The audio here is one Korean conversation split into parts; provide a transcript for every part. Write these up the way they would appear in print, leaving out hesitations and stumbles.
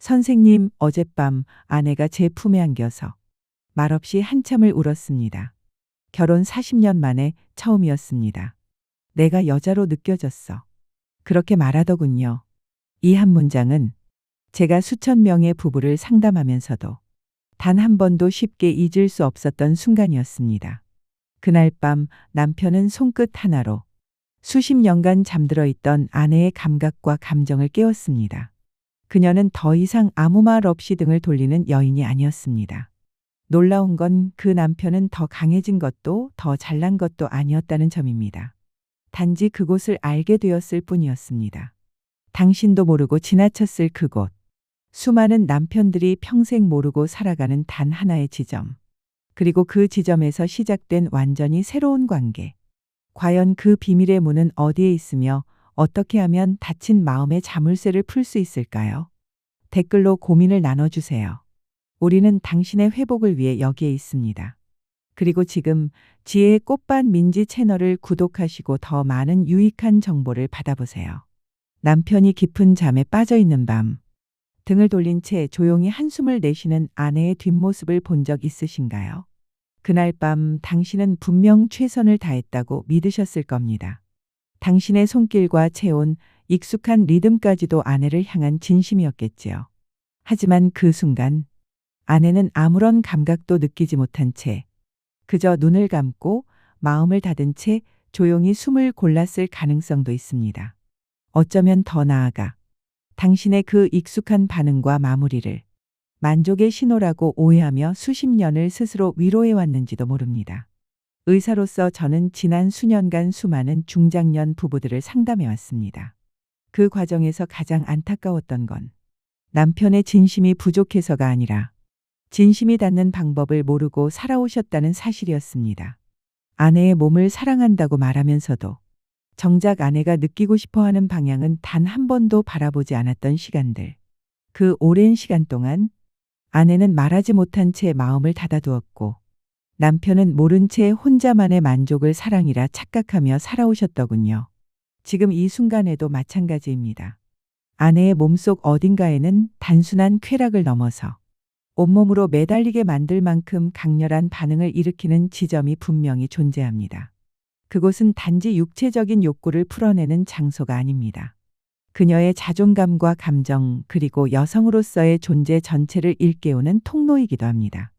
선생님, 어젯밤 아내가 제 품에 안겨서 말없이 한참을 울었습니다. 결혼 40년 만에 처음이었습니다. 내가 여자로 느껴졌어. 그렇게 말하더군요. 이 한 문장은 제가 수천 명의 부부를 상담하면서도 단 한 번도 쉽게 잊을 수 없었던 순간이었습니다. 그날 밤 남편은 손끝 하나로 수십 년간 잠들어 있던 아내의 감각과 감정을 깨웠습니다. 그녀는 더 이상 아무 말 없이 등을 돌리는 여인이 아니었습니다. 놀라운 건 그 남편은 더 강해진 것도 더 잘난 것도 아니었다는 점입니다. 단지 그곳을 알게 되었을 뿐이었습니다. 당신도 모르고 지나쳤을 그곳. 수많은 남편들이 평생 모르고 살아가는 단 하나의 지점. 그리고 그 지점에서 시작된 완전히 새로운 관계. 과연 그 비밀의 문은 어디에 있으며 어떻게 하면 닫힌 마음의 자물쇠를 풀 수 있을까요? 댓글로 고민을 나눠주세요. 우리는 당신의 회복을 위해 여기에 있습니다. 그리고 지금 지혜의 꽃밭 민지 채널을 구독하시고 더 많은 유익한 정보를 받아보세요. 남편이 깊은 잠에 빠져 있는 밤. 등을 돌린 채 조용히 한숨을 내쉬는 아내의 뒷모습을 본 적 있으신가요? 그날 밤 당신은 분명 최선을 다했다고 믿으셨을 겁니다. 당신의 손길과 채온 익숙한 리듬까지도 아내를 향한 진심이었겠지요. 하지만 그 순간 아내는 아무런 감각도 느끼지 못한 채 그저 눈을 감고 마음을 닫은 채 조용히 숨을 골랐을 가능성도 있습니다. 어쩌면 더 나아가 당신의 그 익숙한 반응과 마무리를 만족의 신호라고 오해하며 수십 년을 스스로 위로해 왔는지도 모릅니다. 의사로서 저는 지난 수년간 수많은 중장년 부부들을 상담해 왔습니다. 그 과정에서 가장 안타까웠던 건 남편의 진심이 부족해서가 아니라 진심이 닿는 방법을 모르고 살아오셨다는 사실이었습니다. 아내의 몸을 사랑한다고 말하면서도 정작 아내가 느끼고 싶어하는 방향은 단 한 번도 바라보지 않았던 시간들. 그 오랜 시간 동안 아내는 말하지 못한 채 마음을 닫아두었고 남편은 모른 채 혼자만의 만족을 사랑이라 착각하며 살아오셨더군요. 지금 이 순간에도 마찬가지입니다. 아내의 몸속 어딘가에는 단순한 쾌락을 넘어서 온몸으로 매달리게 만들 만큼 강렬한 반응을 일으키는 지점이 분명히 존재합니다. 그곳은 단지 육체적인 욕구를 풀어내는 장소가 아닙니다. 그녀의 자존감과 감정 그리고 여성으로서의 존재 전체를 일깨우는 통로이기도 합니다.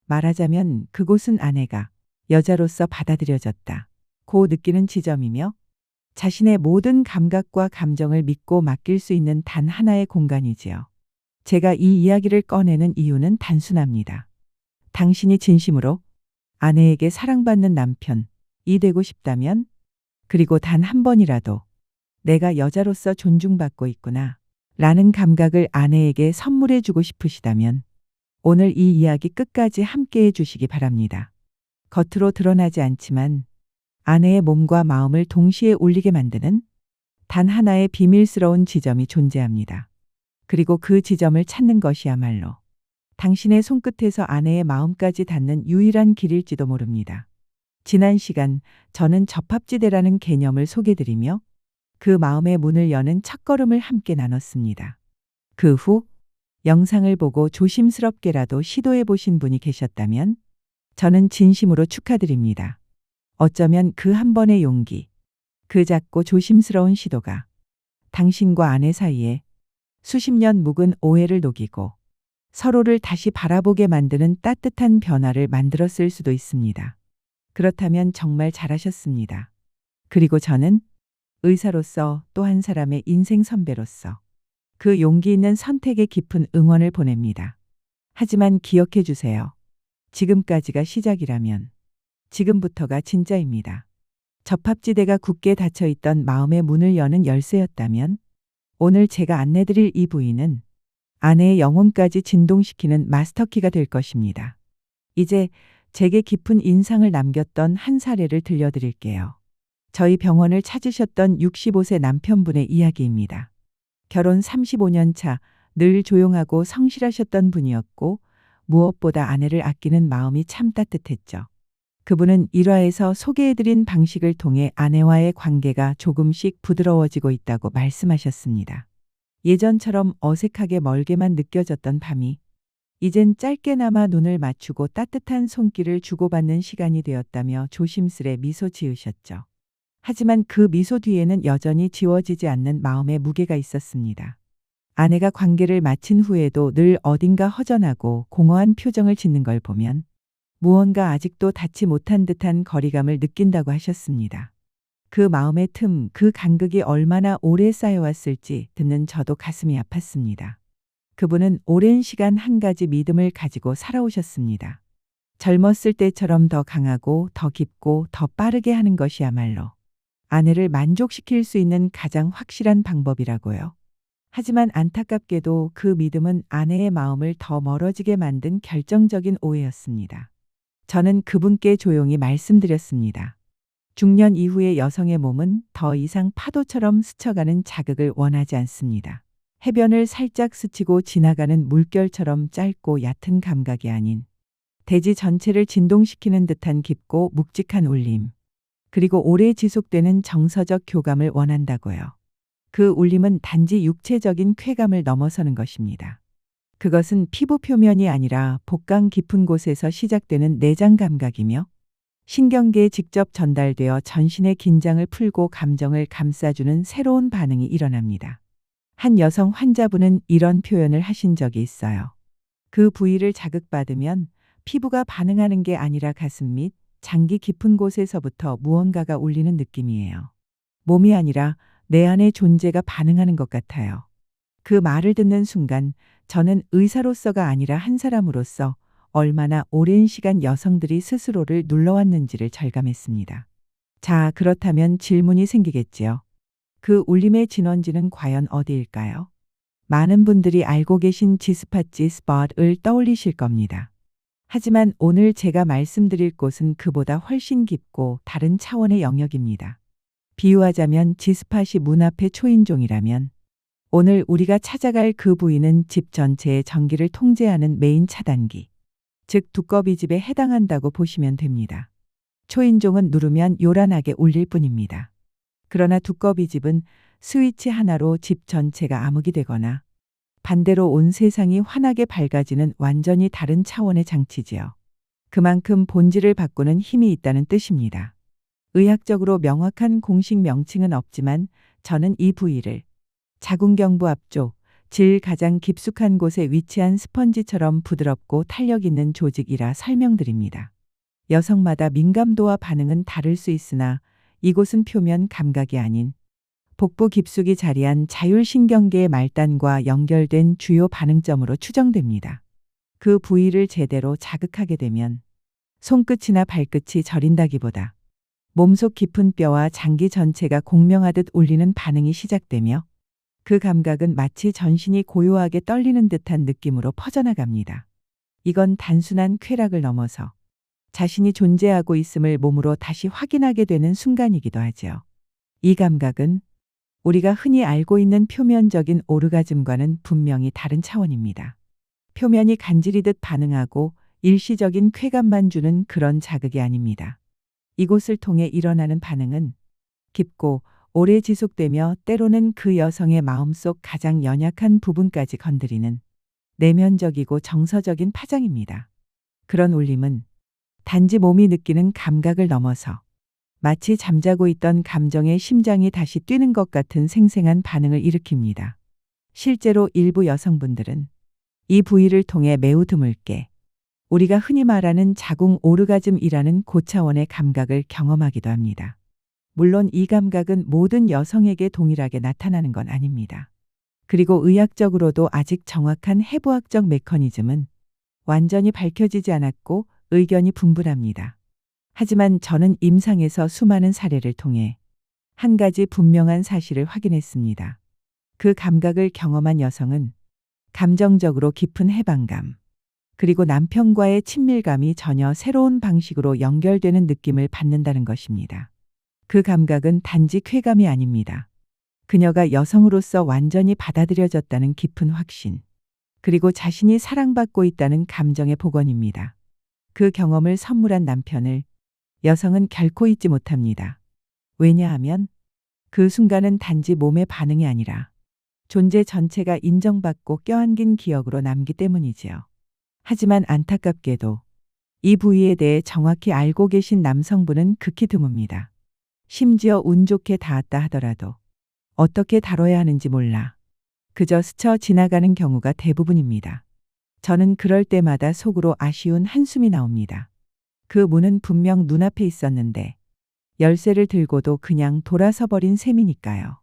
말하자면 그곳은 아내가 여자로서 받아들여졌다. 고 느끼는 지점이며 자신의 모든 감각과 감정을 믿고 맡길 수 있는 단 하나의 공간이지요. 제가 이 이야기를 꺼내는 이유는 단순합니다. 당신이 진심으로 아내에게 사랑받는 남편이 되고 싶다면, 그리고 단 한 번이라도 내가 여자로서 존중받고 있구나 라는 감각을 아내에게 선물해 주고 싶으시다면 오늘 이 이야기 끝까지 함께 해 주시기 바랍니다. 겉으로 드러나지 않지만 아내의 몸과 마음을 동시에 울리게 만드는 단 하나의 비밀스러운 지점이 존재합니다. 그리고 그 지점을 찾는 것이야말로 당신의 손끝에서 아내의 마음까지 닿는 유일한 길일지도 모릅니다. 지난 시간 저는 접합지대라는 개념을 소개드리며 그 마음의 문을 여는 첫걸음을 함께 나눴습니다. 그 후 영상을 보고 조심스럽게라도 시도해 보신 분이 계셨다면 저는 진심으로 축하드립니다. 어쩌면 그 한 번의 용기, 그 작고 조심스러운 시도가 당신과 아내 사이에 수십 년 묵은 오해를 녹이고 서로를 다시 바라보게 만드는 따뜻한 변화를 만들었을 수도 있습니다. 그렇다면 정말 잘하셨습니다. 그리고 저는 의사로서 또 한 사람의 인생 선배로서 그 용기 있는 선택에 깊은 응원을 보냅니다. 하지만 기억해 주세요. 지금까지가 시작이라면 지금부터가 진짜입니다. 접합지대가 굳게 닫혀있던 마음의 문을 여는 열쇠였다면 오늘 제가 안내드릴 이 부위는 아내의 영혼까지 진동시키는 마스터키가 될 것입니다. 이제 제게 깊은 인상을 남겼던 한 사례를 들려드릴게요. 저희 병원을 찾으셨던 65세 남편분의 이야기입니다. 결혼 35년 차 늘 조용하고 성실하셨던 분이었고 무엇보다 아내를 아끼는 마음이 참 따뜻했죠. 그분은 일화에서 소개해드린 방식을 통해 아내와의 관계가 조금씩 부드러워지고 있다고 말씀하셨습니다. 예전처럼 어색하게 멀게만 느껴졌던 밤이 이젠 짧게나마 눈을 맞추고 따뜻한 손길을 주고받는 시간이 되었다며 조심스레 미소 지으셨죠. 하지만 그 미소 뒤에는 여전히 지워지지 않는 마음의 무게가 있었습니다. 아내가 관계를 마친 후에도 늘 어딘가 허전하고 공허한 표정을 짓는 걸 보면 무언가 아직도 닿지 못한 듯한 거리감을 느낀다고 하셨습니다. 그 마음의 틈, 그 간극이 얼마나 오래 쌓여왔을지 듣는 저도 가슴이 아팠습니다. 그분은 오랜 시간 한 가지 믿음을 가지고 살아오셨습니다. 젊었을 때처럼 더 강하고 더 깊고 더 빠르게 하는 것이야말로 아내를 만족시킬 수 있는 가장 확실한 방법이라고요. 하지만 안타깝게도 그 믿음은 아내의 마음을 더 멀어지게 만든 결정적인 오해였습니다. 저는 그분께 조용히 말씀드렸습니다. 중년 이후의 여성의 몸은 더 이상 파도처럼 스쳐가는 자극을 원하지 않습니다. 해변을 살짝 스치고 지나가는 물결처럼 짧고 얕은 감각이 아닌 대지 전체를 진동시키는 듯한 깊고 묵직한 울림, 그리고 오래 지속되는 정서적 교감을 원한다고요. 그 울림은 단지 육체적인 쾌감을 넘어서는 것입니다. 그것은 피부 표면이 아니라 복강 깊은 곳에서 시작되는 내장 감각이며 신경계에 직접 전달되어 전신의 긴장을 풀고 감정을 감싸주는 새로운 반응이 일어납니다. 한 여성 환자분은 이런 표현을 하신 적이 있어요. 그 부위를 자극받으면 피부가 반응하는 게 아니라 가슴 및 장기 깊은 곳에서부터 무언가가 울리는 느낌이에요. 몸이 아니라 내 안의 존재가 반응하는 것 같아요. 그 말을 듣는 순간 저는 의사로서가 아니라 한 사람으로서 얼마나 오랜 시간 여성들이 스스로를 눌러왔는지를 절감했습니다. 자, 그렇다면 질문이 생기겠지요. 그 울림의 진원지는 과연 어디일까요? 많은 분들이 알고 계신 지스팟지 스팟을 떠올리실 겁니다. 하지만 오늘 제가 말씀드릴 곳은 그보다 훨씬 깊고 다른 차원의 영역입니다. 비유하자면 지스팟이 문 앞의 초인종이라면 오늘 우리가 찾아갈 그 부위는 집 전체의 전기를 통제하는 메인 차단기, 즉 두꺼비집에 해당한다고 보시면 됩니다. 초인종은 누르면 요란하게 울릴 뿐입니다. 그러나 두꺼비집은 스위치 하나로 집 전체가 암흑이 되거나 반대로 온 세상이 환하게 밝아지는 완전히 다른 차원의 장치지요. 그만큼 본질을 바꾸는 힘이 있다는 뜻입니다. 의학적으로 명확한 공식 명칭은 없지만 저는 이 부위를 자궁경부 앞쪽, 질 가장 깊숙한 곳에 위치한 스펀지처럼 부드럽고 탄력 있는 조직이라 설명드립니다. 여성마다 민감도와 반응은 다를 수 있으나 이곳은 표면 감각이 아닌 복부 깊숙이 자리한 자율신경계의 말단과 연결된 주요 반응점으로 추정됩니다. 그 부위를 제대로 자극하게 되면 손끝이나 발끝이 저린다기보다 몸속 깊은 뼈와 장기 전체가 공명하듯 울리는 반응이 시작되며 그 감각은 마치 전신이 고요하게 떨리는 듯한 느낌으로 퍼져나갑니다. 이건 단순한 쾌락을 넘어서 자신이 존재하고 있음을 몸으로 다시 확인하게 되는 순간이기도 하지요. 이 감각은 우리가 흔히 알고 있는 표면적인 오르가즘과는 분명히 다른 차원입니다. 표면이 간지리듯 반응하고 일시적인 쾌감만 주는 그런 자극이 아닙니다. 이곳을 통해 일어나는 반응은 깊고 오래 지속되며 때로는 그 여성의 마음속 가장 연약한 부분까지 건드리는 내면적이고 정서적인 파장입니다. 그런 울림은 단지 몸이 느끼는 감각을 넘어서 마치 잠자고 있던 감정의 심장이 다시 뛰는 것 같은 생생한 반응을 일으킵니다. 실제로 일부 여성분들은 이 부위를 통해 매우 드물게 우리가 흔히 말하는 자궁 오르가즘이라는 고차원의 감각을 경험하기도 합니다. 물론 이 감각은 모든 여성에게 동일하게 나타나는 건 아닙니다. 그리고 의학적으로도 아직 정확한 해부학적 메커니즘은 완전히 밝혀지지 않았고 의견이 분분합니다. 하지만 저는 임상에서 수많은 사례를 통해 한 가지 분명한 사실을 확인했습니다. 그 감각을 경험한 여성은 감정적으로 깊은 해방감, 그리고 남편과의 친밀감이 전혀 새로운 방식으로 연결되는 느낌을 받는다는 것입니다. 그 감각은 단지 쾌감이 아닙니다. 그녀가 여성으로서 완전히 받아들여졌다는 깊은 확신, 그리고 자신이 사랑받고 있다는 감정의 복원입니다. 그 경험을 선물한 남편을 여성은 결코 잊지 못합니다. 왜냐하면 그 순간은 단지 몸의 반응이 아니라 존재 전체가 인정받고 껴안긴 기억으로 남기 때문이지요. 하지만 안타깝게도 이 부위에 대해 정확히 알고 계신 남성분은 극히 드뭅니다. 심지어 운 좋게 닿았다 하더라도 어떻게 다뤄야 하는지 몰라 그저 스쳐 지나가는 경우가 대부분입니다. 저는 그럴 때마다 속으로 아쉬운 한숨이 나옵니다. 그 문은 분명 눈앞에 있었는데 열쇠를 들고도 그냥 돌아서 버린 셈이니까요.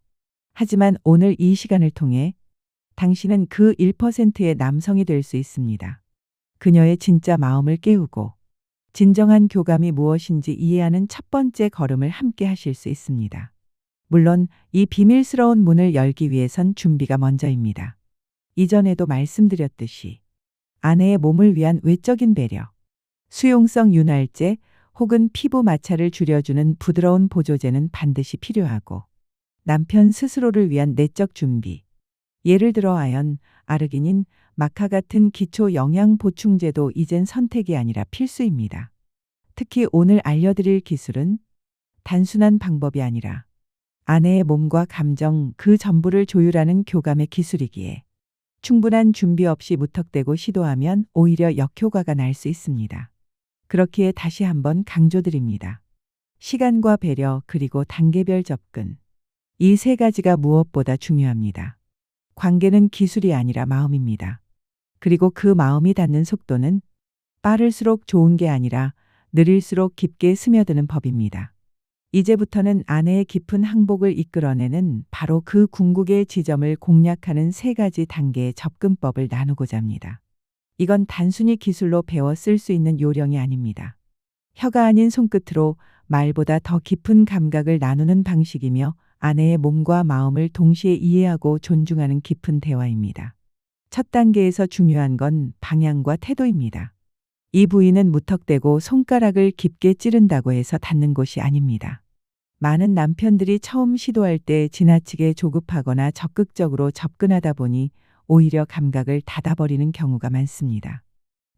하지만 오늘 이 시간을 통해 당신은 그 1%의 남성이 될 수 있습니다. 그녀의 진짜 마음을 깨우고 진정한 교감이 무엇인지 이해하는 첫 번째 걸음을 함께 하실 수 있습니다. 물론 이 비밀스러운 문을 열기 위해선 준비가 먼저입니다. 이전에도 말씀드렸듯이 아내의 몸을 위한 외적인 배려, 수용성 윤활제 혹은 피부 마찰을 줄여주는 부드러운 보조제는 반드시 필요하고 남편 스스로를 위한 내적 준비, 예를 들어 아연, 아르기닌, 마카 같은 기초 영양 보충제도 이젠 선택이 아니라 필수입니다. 특히 오늘 알려드릴 기술은 단순한 방법이 아니라 아내의 몸과 감정 그 전부를 조율하는 교감의 기술이기에 충분한 준비 없이 무턱대고 시도하면 오히려 역효과가 날 수 있습니다. 그렇기에 다시 한번 강조드립니다. 시간과 배려 그리고 단계별 접근. 이 세 가지가 무엇보다 중요합니다. 관계는 기술이 아니라 마음입니다. 그리고 그 마음이 닿는 속도는 빠를수록 좋은 게 아니라 느릴수록 깊게 스며드는 법입니다. 이제부터는 아내의 깊은 항복을 이끌어내는 바로 그 궁극의 지점을 공략하는 세 가지 단계의 접근법을 나누고자 합니다. 이건 단순히 기술로 배워 쓸 수 있는 요령이 아닙니다. 혀가 아닌 손끝으로 말보다 더 깊은 감각을 나누는 방식이며 아내의 몸과 마음을 동시에 이해하고 존중하는 깊은 대화입니다. 첫 단계에서 중요한 건 방향과 태도입니다. 이 부위는 무턱대고 손가락을 깊게 찌른다고 해서 닿는 곳이 아닙니다. 많은 남편들이 처음 시도할 때 지나치게 조급하거나 적극적으로 접근하다 보니 오히려 감각을 닫아버리는 경우가 많습니다.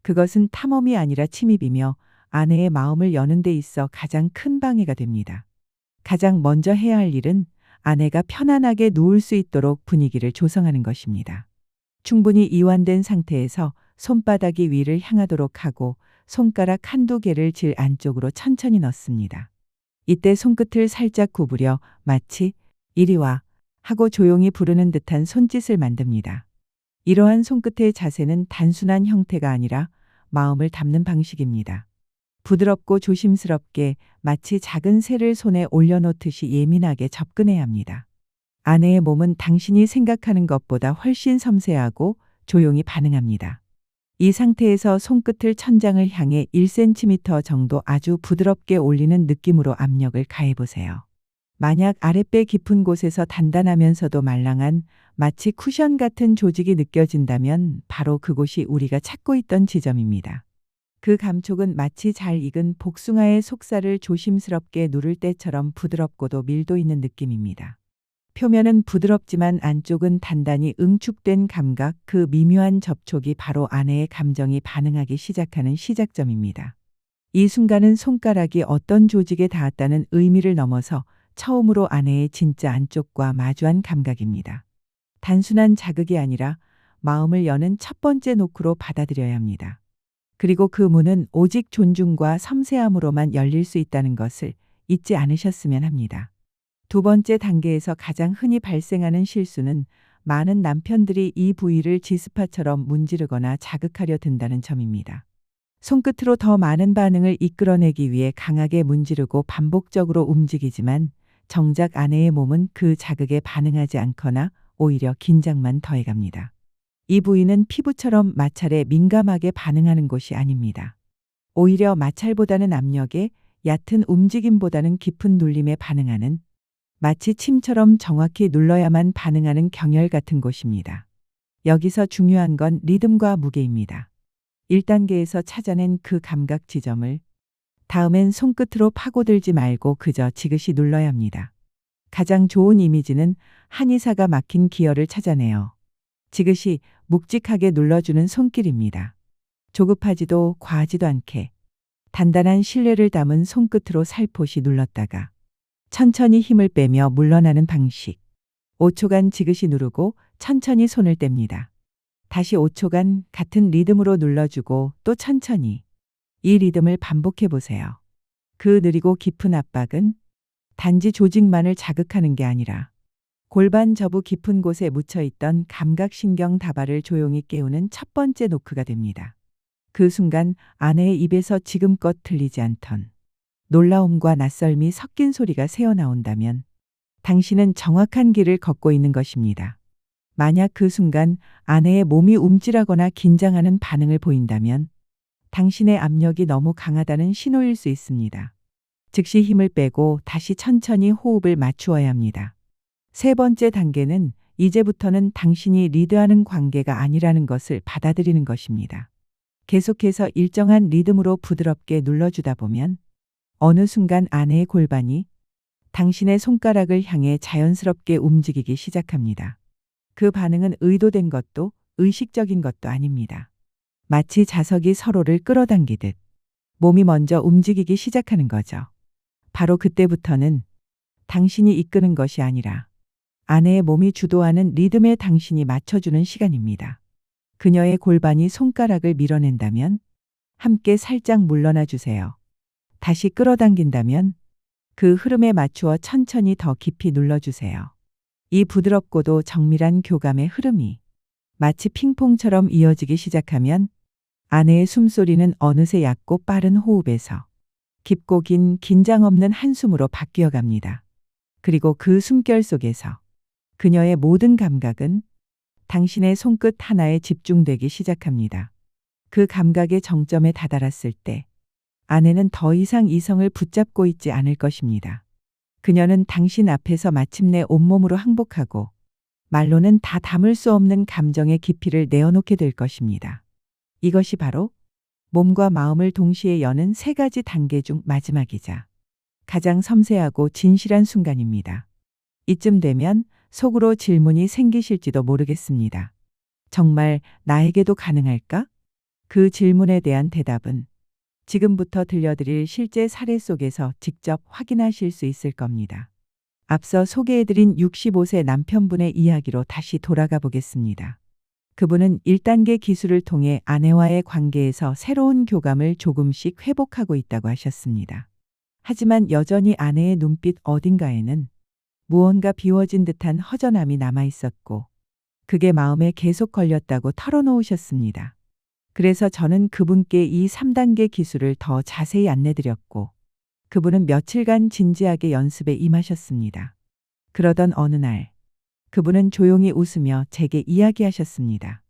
그것은 탐험이 아니라 침입이며 아내의 마음을 여는 데 있어 가장 큰 방해가 됩니다. 가장 먼저 해야 할 일은 아내가 편안하게 누울 수 있도록 분위기를 조성하는 것입니다. 충분히 이완된 상태에서 손바닥이 위를 향하도록 하고 손가락 한두 개를 질 안쪽으로 천천히 넣습니다. 이때 손끝을 살짝 구부려 마치 이리 와 하고 조용히 부르는 듯한 손짓을 만듭니다. 이러한 손끝의 자세는 단순한 형태가 아니라 마음을 담는 방식입니다. 부드럽고 조심스럽게 마치 작은 새를 손에 올려놓듯이 예민하게 접근해야 합니다. 아내의 몸은 당신이 생각하는 것보다 훨씬 섬세하고 조용히 반응합니다. 이 상태에서 손끝을 천장을 향해 1cm 정도 아주 부드럽게 올리는 느낌으로 압력을 가해보세요. 만약 아랫배 깊은 곳에서 단단하면서도 말랑한 마치 쿠션 같은 조직이 느껴진다면 바로 그곳이 우리가 찾고 있던 지점입니다. 그 감촉은 마치 잘 익은 복숭아의 속살을 조심스럽게 누를 때처럼 부드럽고도 밀도 있는 느낌입니다. 표면은 부드럽지만 안쪽은 단단히 응축된 감각, 그 미묘한 접촉이 바로 아내의 감정이 반응하기 시작하는 시작점입니다. 이 순간은 손가락이 어떤 조직에 닿았다는 의미를 넘어서 처음으로 아내의 진짜 안쪽과 마주한 감각입니다. 단순한 자극이 아니라 마음을 여는 첫 번째 노크로 받아들여야 합니다. 그리고 그 문은 오직 존중과 섬세함으로만 열릴 수 있다는 것을 잊지 않으셨으면 합니다. 두 번째 단계에서 가장 흔히 발생하는 실수는 많은 남편들이 이 부위를 지스파처럼 문지르거나 자극하려 든다는 점입니다. 손끝으로 더 많은 반응을 이끌어내기 위해 강하게 문지르고 반복적으로 움직이지만 정작 아내의 몸은 그 자극에 반응하지 않거나 오히려 긴장만 더해갑니다. 이 부위는 피부처럼 마찰에 민감하게 반응하는 곳이 아닙니다. 오히려 마찰보다는 압력에, 얕은 움직임보다는 깊은 눌림에 반응하는 마치 침처럼 정확히 눌러야만 반응하는 경혈 같은 곳입니다. 여기서 중요한 건 리듬과 무게입니다. 1단계에서 찾아낸 그 감각 지점을 다음엔 손끝으로 파고들지 말고 그저 지그시 눌러야 합니다. 가장 좋은 이미지는 한의사가 막힌 기혈을 찾아내어 지그시 묵직하게 눌러주는 손길입니다. 조급하지도 과하지도 않게 단단한 신뢰를 담은 손끝으로 살포시 눌렀다가 천천히 힘을 빼며 물러나는 방식. 5초간 지그시 누르고 천천히 손을 뗍니다. 다시 5초간 같은 리듬으로 눌러주고 또 천천히. 이 리듬을 반복해 보세요. 그 느리고 깊은 압박은 단지 조직만을 자극하는 게 아니라 골반 저부 깊은 곳에 묻혀있던 감각신경 다발을 조용히 깨우는 첫 번째 노크가 됩니다. 그 순간 아내의 입에서 지금껏 들리지 않던 놀라움과 낯설미 섞인 소리가 새어나온다면 당신은 정확한 길을 걷고 있는 것입니다. 만약 그 순간 아내의 몸이 움찔하거나 긴장하는 반응을 보인다면 당신의 압력이 너무 강하다는 신호일 수 있습니다. 즉시 힘을 빼고 다시 천천히 호흡을 맞추어야 합니다. 세 번째 단계는 이제부터는 당신이 리드하는 관계가 아니라는 것을 받아들이는 것입니다. 계속해서 일정한 리듬으로 부드럽게 눌러주다 보면 어느 순간 아내의 골반이 당신의 손가락을 향해 자연스럽게 움직이기 시작합니다. 그 반응은 의도된 것도 의식적인 것도 아닙니다. 마치 자석이 서로를 끌어당기듯 몸이 먼저 움직이기 시작하는 거죠. 바로 그때부터는 당신이 이끄는 것이 아니라 아내의 몸이 주도하는 리듬에 당신이 맞춰주는 시간입니다. 그녀의 골반이 손가락을 밀어낸다면 함께 살짝 물러나 주세요. 다시 끌어당긴다면 그 흐름에 맞추어 천천히 더 깊이 눌러주세요. 이 부드럽고도 정밀한 교감의 흐름이 마치 핑퐁처럼 이어지기 시작하면 아내의 숨소리는 어느새 얕고 빠른 호흡에서 깊고 긴 긴장 없는 한숨으로 바뀌어 갑니다. 그리고 그 숨결 속에서 그녀의 모든 감각은 당신의 손끝 하나에 집중되기 시작합니다. 그 감각의 정점에 다다랐을 때 아내는 더 이상 이성을 붙잡고 있지 않을 것입니다. 그녀는 당신 앞에서 마침내 온몸으로 항복하고 말로는 다 담을 수 없는 감정의 깊이를 내어놓게 될 것입니다. 이것이 바로 몸과 마음을 동시에 여는 세 가지 단계 중 마지막이자 가장 섬세하고 진실한 순간입니다. 이쯤 되면 속으로 질문이 생기실지도 모르겠습니다. 정말 나에게도 가능할까? 그 질문에 대한 대답은 지금부터 들려드릴 실제 사례 속에서 직접 확인하실 수 있을 겁니다. 앞서 소개해드린 65세 남편분의 이야기로 다시 돌아가 보겠습니다. 그분은 1단계 기술을 통해 아내와의 관계에서 새로운 교감을 조금씩 회복하고 있다고 하셨습니다. 하지만 여전히 아내의 눈빛 어딘가에는 무언가 비워진 듯한 허전함이 남아 있었고 그게 마음에 계속 걸렸다고 털어놓으셨습니다. 그래서 저는 그분께 이 3단계 기술을 더 자세히 안내드렸고 그분은 며칠간 진지하게 연습에 임하셨습니다. 그러던 어느 날 그분은 조용히 웃으며 제게 이야기하셨습니다.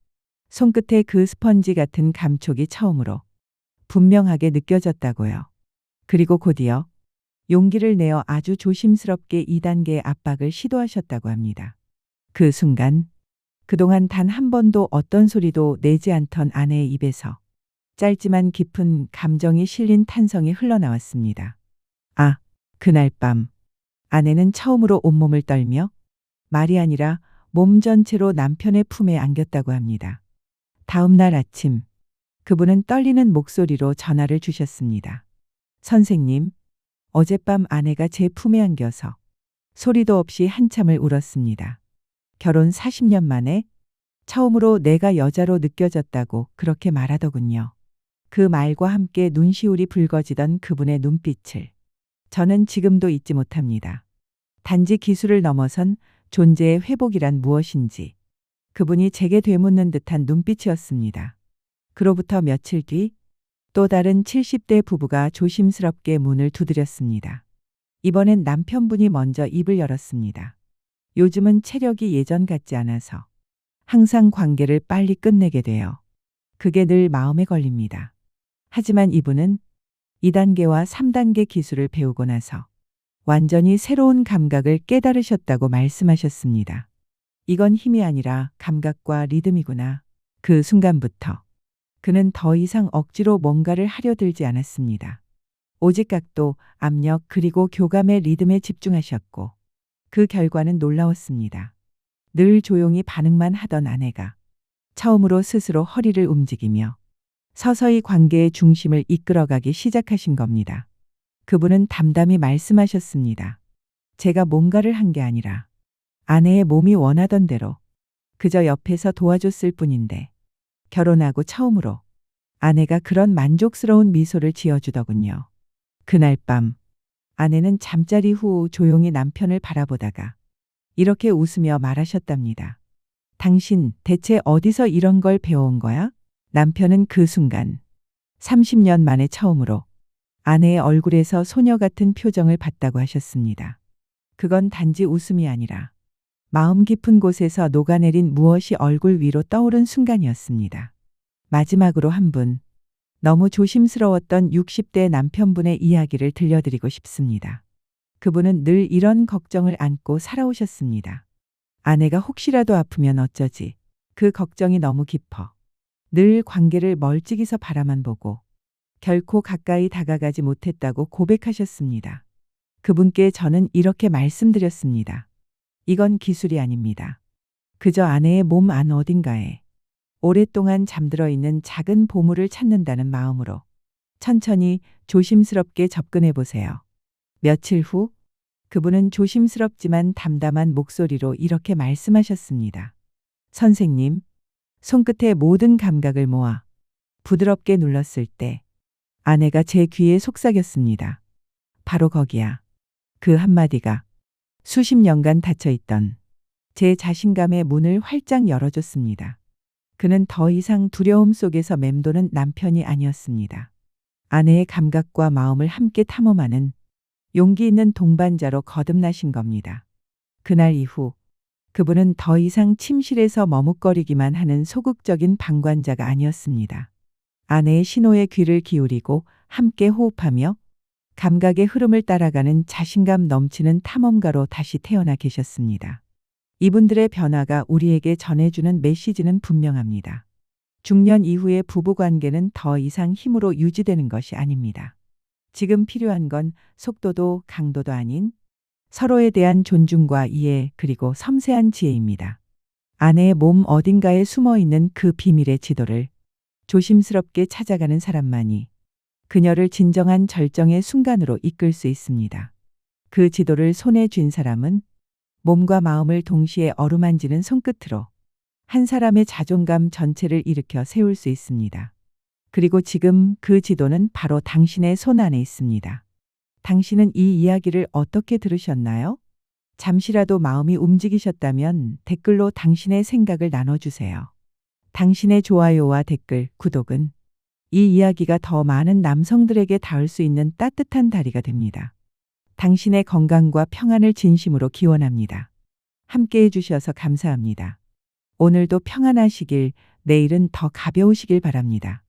손끝에 그 스펀지 같은 감촉이 처음으로 분명하게 느껴졌다고요. 그리고 곧이어 용기를 내어 아주 조심스럽게 2단계의 압박을 시도하셨다고 합니다. 그 순간 그동안 단 한 번도 어떤 소리도 내지 않던 아내의 입에서 짧지만 깊은 감정이 실린 탄성이 흘러나왔습니다. 아, 그날 밤 아내는 처음으로 온몸을 떨며 말이 아니라 몸 전체로 남편의 품에 안겼다고 합니다. 다음 날 아침 그분은 떨리는 목소리로 전화를 주셨습니다. 선생님, 어젯밤 아내가 제 품에 안겨서 소리도 없이 한참을 울었습니다. 결혼 40년 만에 처음으로 내가 여자로 느껴졌다고 그렇게 말하더군요. 그 말과 함께 눈시울이 붉어지던 그분의 눈빛을 저는 지금도 잊지 못합니다. 단지 기술을 넘어선 존재의 회복이란 무엇인지 그분이 제게 되묻는 듯한 눈빛이었습니다. 그로부터 며칠 뒤 또 다른 70대 부부가 조심스럽게 문을 두드렸습니다. 이번엔 남편분이 먼저 입을 열었습니다. 요즘은 체력이 예전 같지 않아서 항상 관계를 빨리 끝내게 돼요. 그게 늘 마음에 걸립니다. 하지만 이분은 2단계와 3단계 기술을 배우고 나서 완전히 새로운 감각을 깨달으셨다고 말씀하셨습니다. 이건 힘이 아니라 감각과 리듬이구나. 그 순간부터 그는 더 이상 억지로 뭔가를 하려 들지 않았습니다. 오직 각도, 압력 그리고 교감의 리듬에 집중하셨고 그 결과는 놀라웠습니다. 늘 조용히 반응만 하던 아내가 처음으로 스스로 허리를 움직이며 서서히 관계의 중심을 이끌어가기 시작하신 겁니다. 그분은 담담히 말씀하셨습니다. 제가 뭔가를 한 게 아니라 아내의 몸이 원하던 대로 그저 옆에서 도와줬을 뿐인데 결혼하고 처음으로 아내가 그런 만족스러운 미소를 지어주더군요. 그날 밤 아내는 잠자리 후 조용히 남편을 바라보다가 이렇게 웃으며 말하셨답니다. 당신 대체 어디서 이런 걸 배워온 거야? 남편은 그 순간 30년 만에 처음으로 아내의 얼굴에서 소녀 같은 표정을 봤다고 하셨습니다. 그건 단지 웃음이 아니라 마음 깊은 곳에서 녹아내린 무엇이 얼굴 위로 떠오른 순간이었습니다. 마지막으로 한 분, 너무 조심스러웠던 60대 남편분의 이야기를 들려드리고 싶습니다. 그분은 늘 이런 걱정을 안고 살아오셨습니다. 아내가 혹시라도 아프면 어쩌지? 그 걱정이 너무 깊어 늘 관계를 멀찍이서 바라만 보고 결코 가까이 다가가지 못했다고 고백하셨습니다. 그분께 저는 이렇게 말씀드렸습니다. 이건 기술이 아닙니다. 그저 아내의 몸 안 어딘가에 오랫동안 잠들어 있는 작은 보물을 찾는다는 마음으로 천천히 조심스럽게 접근해 보세요. 며칠 후 그분은 조심스럽지만 담담한 목소리로 이렇게 말씀하셨습니다. 선생님, 손끝에 모든 감각을 모아 부드럽게 눌렀을 때 아내가 제 귀에 속삭였습니다. 바로 거기야. 그 한마디가 수십 년간 닫혀있던 제 자신감의 문을 활짝 열어줬습니다. 그는 더 이상 두려움 속에서 맴도는 남편이 아니었습니다. 아내의 감각과 마음을 함께 탐험하는 용기 있는 동반자로 거듭나신 겁니다. 그날 이후 그분은 더 이상 침실에서 머뭇거리기만 하는 소극적인 방관자가 아니었습니다. 아내의 신호에 귀를 기울이고 함께 호흡하며 감각의 흐름을 따라가는 자신감 넘치는 탐험가로 다시 태어나 계셨습니다. 이분들의 변화가 우리에게 전해주는 메시지는 분명합니다. 중년 이후의 부부관계는 더 이상 힘으로 유지되는 것이 아닙니다. 지금 필요한 건 속도도 강도도 아닌 서로에 대한 존중과 이해 그리고 섬세한 지혜입니다. 아내의 몸 어딘가에 숨어 있는 그 비밀의 지도를 조심스럽게 찾아가는 사람만이 그녀를 진정한 절정의 순간으로 이끌 수 있습니다. 그 지도를 손에 쥔 사람은 몸과 마음을 동시에 어루만지는 손끝으로 한 사람의 자존감 전체를 일으켜 세울 수 있습니다. 그리고 지금 그 지도는 바로 당신의 손 안에 있습니다. 당신은 이 이야기를 어떻게 들으셨나요? 잠시라도 마음이 움직이셨다면 댓글로 당신의 생각을 나눠주세요. 당신의 좋아요와 댓글, 구독은 이 이야기가 더 많은 남성들에게 닿을 수 있는 따뜻한 다리가 됩니다. 당신의 건강과 평안을 진심으로 기원합니다. 함께 해주셔서 감사합니다. 오늘도 평안하시길, 내일은 더 가벼우시길 바랍니다.